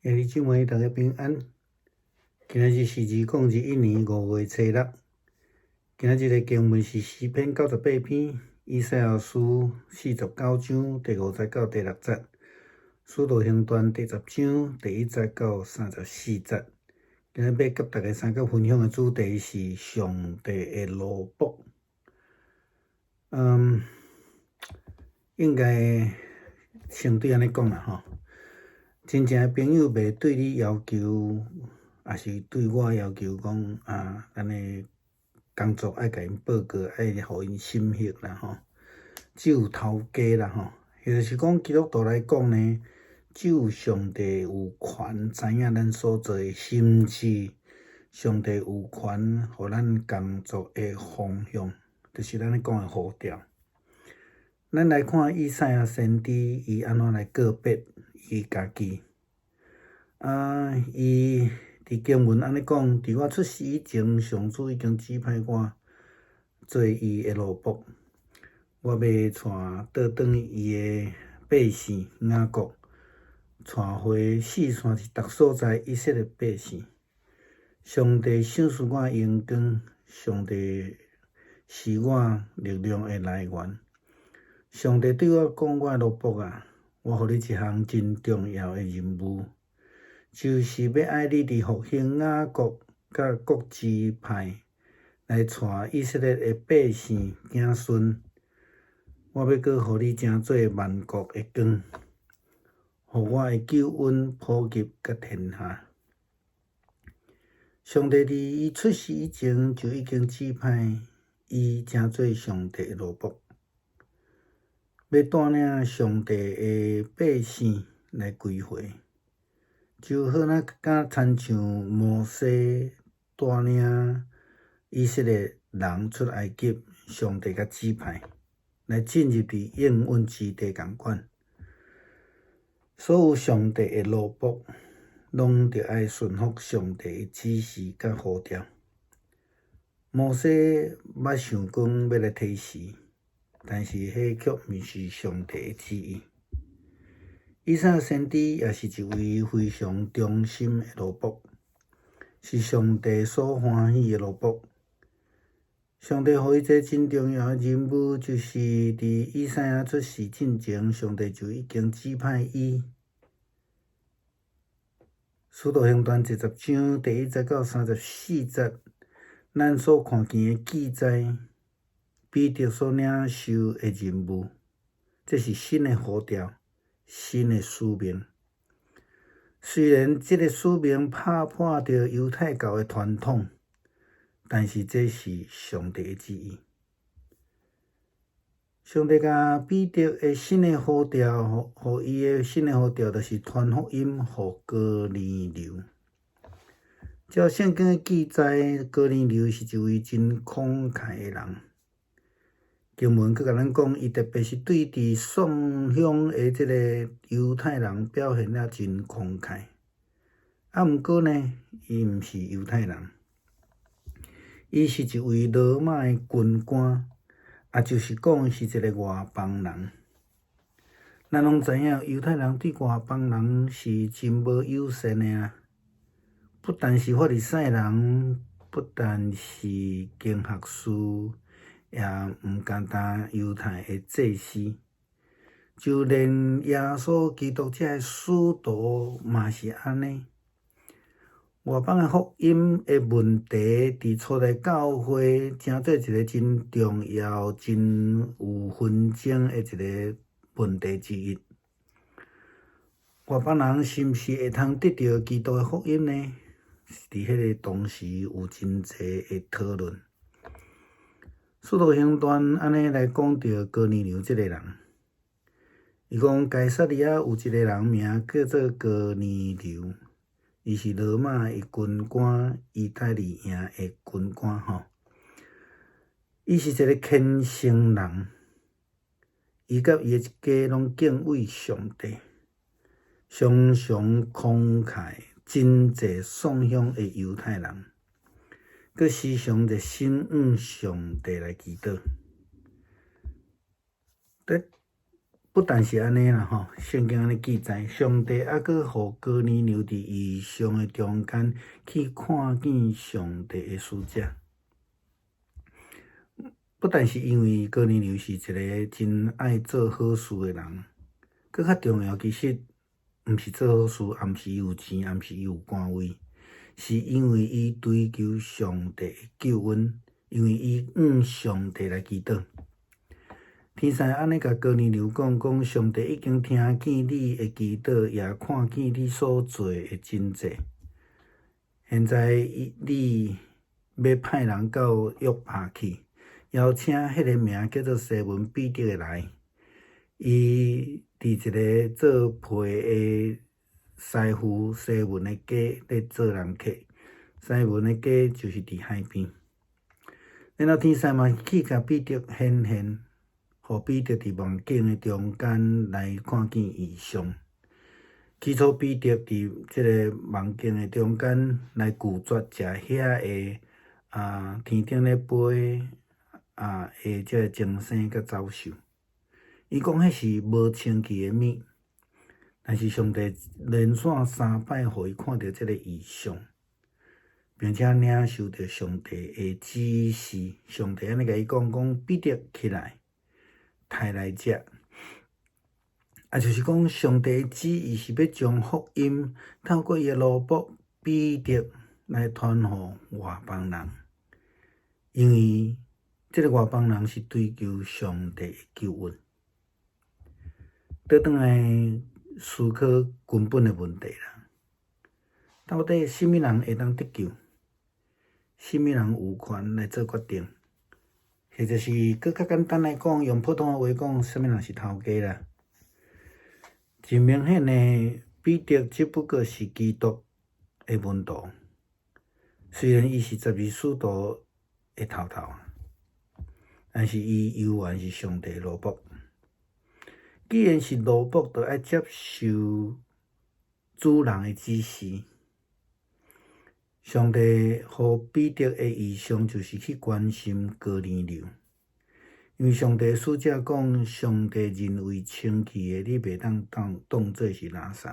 兄弟姊妹，大家平安。今仔日是2021年5月初6。今仔日的经文是诗篇98篇，以赛亚书49章第5节到第6节，使徒行传第10章第1节到34节。今日要甲大家三角分享的主题是上帝的罗卜。应该先对安尼讲啦吼。真正的朋友袂对你要求，也是对我要求讲咱的工作爱甲因报告，爱互因审核啦吼。只有头家啦吼，也就是讲基督徒来讲呢，只有上帝有权知影咱所做的，甚至上帝有权互咱工作的方向，就是咱咧讲的呼召。咱来看以赛亚先知伊安怎来告别伊家己。伊伫经文安尼讲，伫我出世以前，上主已经指派我做伊的罗卜。我要带倒伊的百姓雅各，带回四散伫逐所在以色列百姓。上帝赏赐我阳光，上帝是我力量的来源。上帝对我讲，我的罗卜啊，我予你一项真重要的任务，就是要爱你伫复兴雅各甲各支派，来带以色列的百姓子孙。我要阁予你成做万国的光，予我的救恩普及甲天下。上帝伫伊出世以前就已经指派伊成做上帝的罗卜，要带领上帝的百姓来归回，就好敢亲像摩西带领以色列人出埃及，上帝甲指派来进入伫应允之地共款。所有上帝的罗卜，拢着爱顺服上帝的指示甲呼召。摩西捌想讲要来提示，但是迄却毋是上帝的旨意。以赛亚先知也是一位非常忠心的罗卜，是上帝所欢喜的罗卜。上帝予伊一个真重要的任务，就是伫以赛亚出世之前，上帝就已经指派伊。使徒行传第10章第1节到34节，咱所看见的记载，彼得所领受的任务，这是新的呼召，新的使命。虽然这个使命拍破着犹太教的传统，但是这是上帝的旨意。上帝甲彼得的新的呼召，予伊的新的呼召，就是传福音予哥尼流。照圣经的记载，哥尼流是一位真慷慨的人。经文佮咱讲，伊特别是对伫宋乡的这个犹太人表现了真慷慨。毋过呢，伊毋是犹太人，伊是一位罗马的军官。也就是讲，是一个外邦人。咱拢知影，犹太人对外邦人是真无友善的啊！不但是法利赛人，不但是经学士，也毋简单犹太的祭司，就连耶稣基督这使徒嘛是安尼。外邦的福音的问题，伫初代教会成做一个真重要、真有纷争的一个问题之一。外邦人是毋是会通得到基督的福音呢？伫迄个当时有真侪的讨论。使徒行传安尼来讲到哥尼流这个人，伊讲该撒利亚有一个人名叫做哥尼流。伊是罗马的军官，意大利营的军官吼。伊是一个虔诚人，伊甲伊的一家拢敬畏上帝，常常慷慨，真济送乡的犹太人，佮时常着心向上帝来祈祷。不但是安尼啦吼，圣经安尼记载，上帝还佫互哥尼流伫异象的中间去看见上帝的使者。不但是因为哥尼流是一个真爱做好事的人，佫较重要，其实毋是做好事，也毋是伊有钱，也毋是伊有官位，是因为伊追求上帝的救恩，因为伊上帝来祈祷。天使安尼甲哥尼流讲，上帝已经听见你的祈祷，也看见你所做的真济。现在你要派人到约帕去，邀请迄个名叫做西门彼得的来。伊伫一个做皮的师傅西门的家咧做人客。西门的家就是伫海边。然后天使嘛去甲彼得显现。互彼得伫梦境的中间来看见异象。起初彼得伫即个梦境的中间来拒绝食遐个天顶咧飞的即个精生甲走兽。伊讲迄是无清气的物，但是上帝连续3摆互伊看到即个异象，并且领受着上帝的指示。上帝安尼甲伊讲彼得起来。抬来食，就是讲上帝的旨意是要将福音透过伊的奴仆彼得来传互外邦人，因为这个外邦人是追求上帝的救恩。倒转来思考根本的问题啦，到底什么人会当得救？什么人有权来做决定？或者是佫较简单来讲，用普通的话讲，什么人是头家啦？真明显的，彼得只不过是基督的门徒，虽然伊是12使徒的头，但是伊犹原是上帝的奴仆。既然是奴仆，就要接受主人的指示。上帝互彼得的异象，就是去关心哥尼流，因为上帝使者讲，上帝认为清气的，你袂当做是垃圾。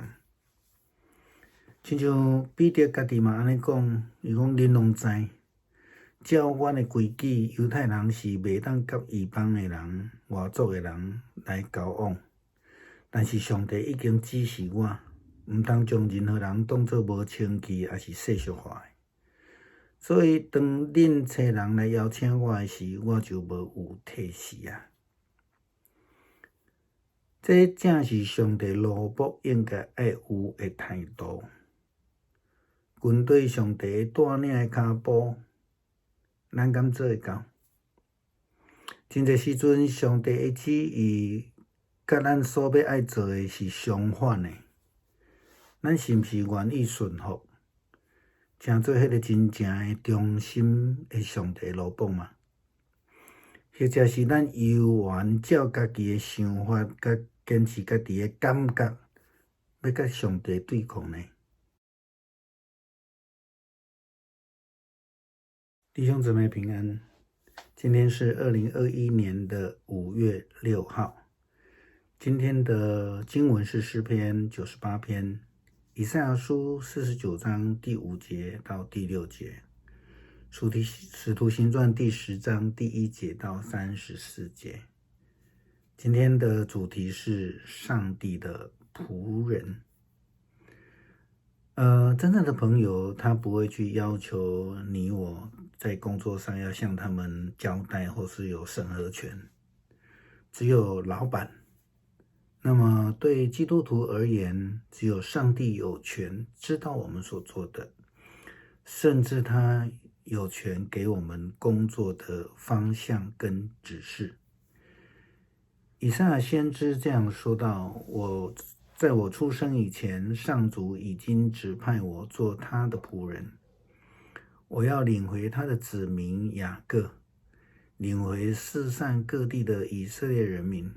亲像彼得家己嘛安尼讲，伊讲恁拢知，照阮的规矩，犹太人是袂当甲异邦的人、外族的人来交往，但是上帝已经指示我。毋通将任何人当作无清气，也是世俗化的。所以，当恁找人来邀请我的时，我就无有退示啊。这正是上帝奴仆应该要有的态度。跟对上帝带领的脚步，咱敢做会到？真侪时阵，上帝的旨意甲咱所要爱做的是相反的。咱是毋是愿意顺服，成做迄个真正的忠心的上帝奴仆嘛？或者是咱犹原照家己的想法，甲坚持家己的感觉，要甲上帝对抗呢？弟兄姊妹平安，今天是2021年的5月6号。今天的经文是诗篇98篇。以赛亚书49章第5节到第6节，使徒行传第10章第1节到34节。今天的主题是上帝的仆人。真正的朋友，他不会去要求你我在工作上要向他们交代或是有审核权，只有老板。那么对基督徒而言，只有上帝有权知道我们所做的，甚至他有权给我们工作的方向跟指示。以赛亚先知这样说道：在我出生以前，上主已经指派我做他的仆人，我要领回他的子民雅各，领回四散各地的以色列人民。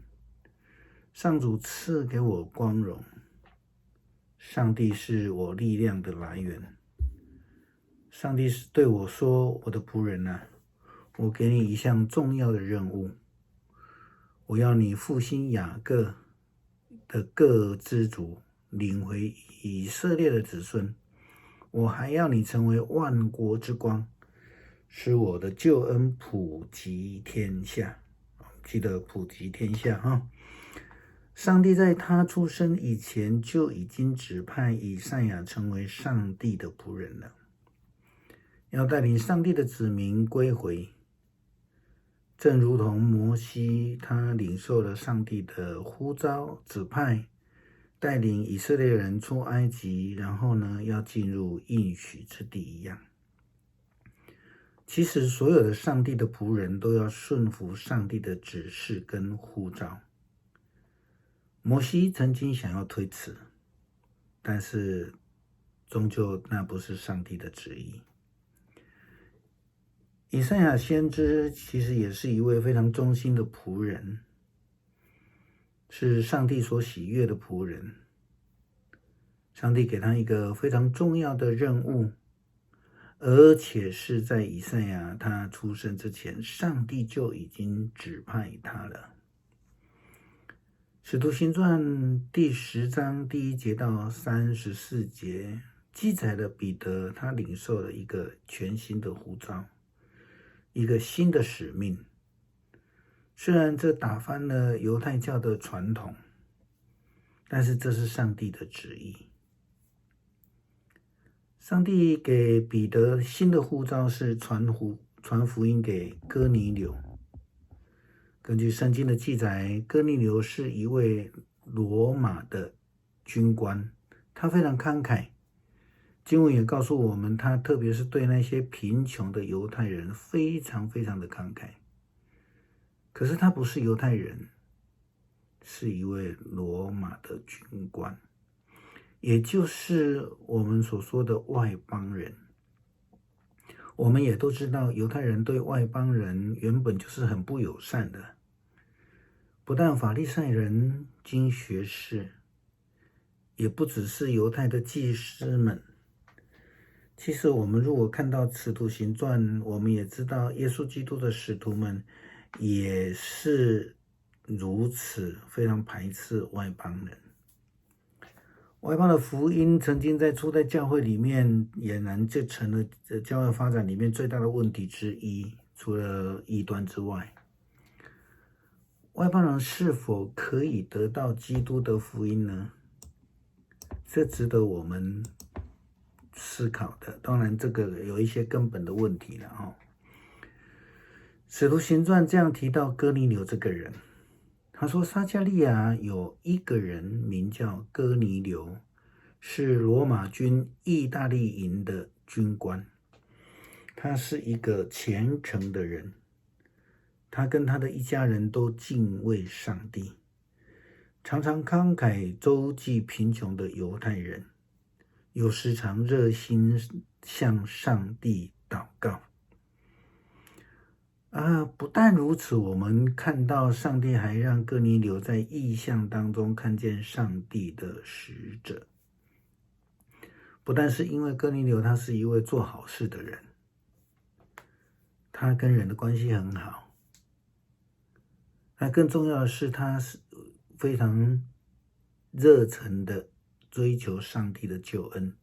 上主赐给我光荣，上帝是我力量的来源。上帝是对我说：“我的仆人啊，我给你一项重要的任务，我要你复兴雅各，的各支族，领回以色列的子孙。我还要你成为万国之光，使我的救恩普及天下。记得普及天下哈。上帝在他出生以前就已经指派以赛亚成为上帝的仆人了，要带领上帝的子民归回，正如同摩西他领受了上帝的呼召指派，带领以色列人出埃及，然后呢要进入应许之地一样。其实所有的上帝的仆人都要顺服上帝的指示跟呼召。摩西曾经想要推辞，但是终究那不是上帝的旨意。以赛亚先知其实也是一位非常忠心的仆人，是上帝所喜悦的仆人。上帝给他一个非常重要的任务，而且是在以赛亚他出生之前，上帝就已经指派他了。使徒行传第10章第1节到34节记载了彼得他领受了一个全新的呼召，一个新的使命。虽然这打翻了犹太教的传统，但是这是上帝的旨意。上帝给彼得新的呼召是传福音给哥尼流。根据圣经的记载，哥尼流是一位罗马的军官，他非常慷慨。经文也告诉我们，他特别是对那些贫穷的犹太人非常非常的慷慨。可是他不是犹太人，是一位罗马的军官，也就是我们所说的外邦人。我们也都知道，犹太人对外邦人原本就是很不友善的。不但法利赛人、经学士，也不只是犹太的祭司们。其实我们如果看到使徒行传，我们也知道耶稣基督的使徒们也是如此，非常排斥外邦人。外邦的福音曾经在初代教会里面，俨然就成了教会发展里面最大的问题之一，除了异端之外。外邦人是否可以得到基督的福音呢？这值得我们思考的。当然这个有一些根本的问题了使徒行传这样提到哥尼流这个人，他说撒迦利亚有一个人名叫哥尼流，是罗马军意大利营的军官。他是一个虔诚的人，他跟他的一家人都敬畏上帝，常常慷慨周济贫穷的犹太人，又时常热心向上帝祷告。不但如此，我们看到上帝还让哥尼流在异象当中看见上帝的使者。不但是因为哥尼流他是一位做好事的人，他跟人的关系很好，那更重要的是他是非常热忱的追求上帝的救恩，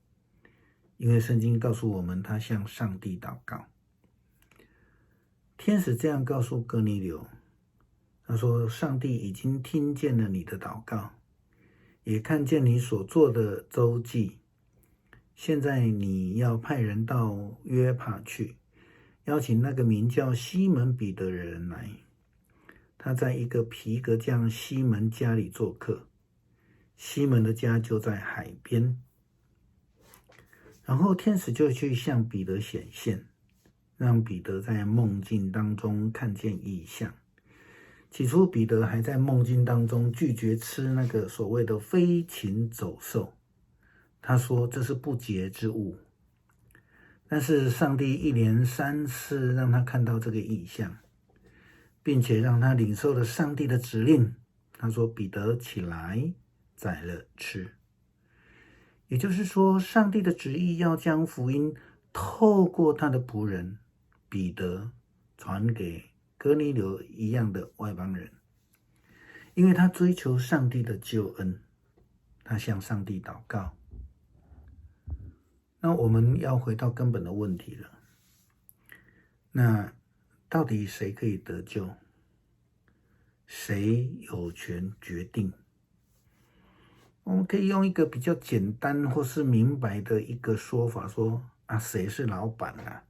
因为圣经告诉我们他向上帝祷告。天使这样告诉哥尼流，他说上帝已经听见了你的祷告，也看见你所做的周记，现在你要派人到约帕去，邀请那个名叫西门彼得的人来，他在一个皮革匠西门家里做客，西门的家就在海边。然后天使就去向彼得显现，让彼得在梦境当中看见异象。起初彼得还在梦境当中拒绝吃那个所谓的飞禽走兽，他说这是不洁之物。但是上帝一连3次让他看到这个异象，并且让他领受了上帝的指令。他说彼得起来宰了吃。也就是说，上帝的旨意要将福音透过他的仆人彼得传给哥尼流一样的外邦人。因为他追求上帝的救恩，他向上帝祷告。那我们要回到根本的问题了，那到底谁可以得救？谁有权决定？我们可以用一个比较简单或是明白的一个说法说啊，谁是老板啊？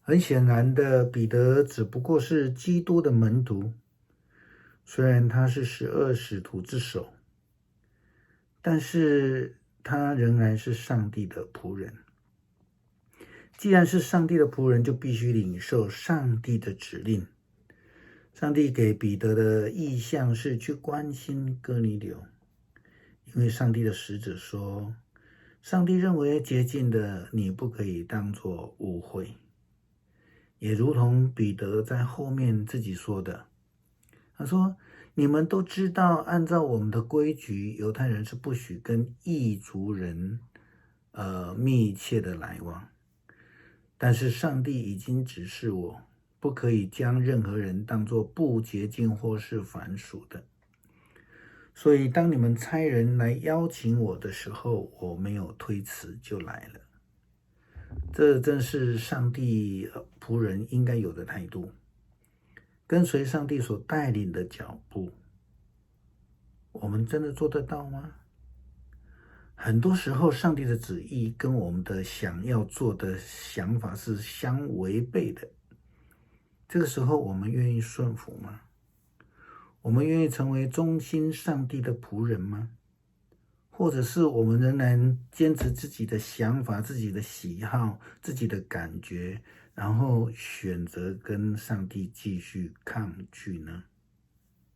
很显然的，彼得只不过是基督的门徒，虽然他是12使徒之首，但是他仍然是上帝的仆人。既然是上帝的仆人，就必须领受上帝的指令。上帝给彼得的意向是去关心哥尼流，因为上帝的使者说，上帝认为洁净的你不可以当作污秽。也如同彼得在后面自己说的，他说，你们都知道，按照我们的规矩，犹太人是不许跟异族人密切的来往，但是上帝已经指示我，不可以将任何人当作不洁净或是凡属的。所以当你们差人来邀请我的时候，我没有推辞就来了。这正是上帝仆人应该有的态度，跟随上帝所带领的脚步。我们真的做得到吗？很多时候，上帝的旨意跟我们的想要做的想法是相违背的。这个时候，我们愿意顺服吗？我们愿意成为忠心上帝的仆人吗？或者是我们仍然坚持自己的想法、自己的喜好、自己的感觉，然后选择跟上帝继续抗拒呢？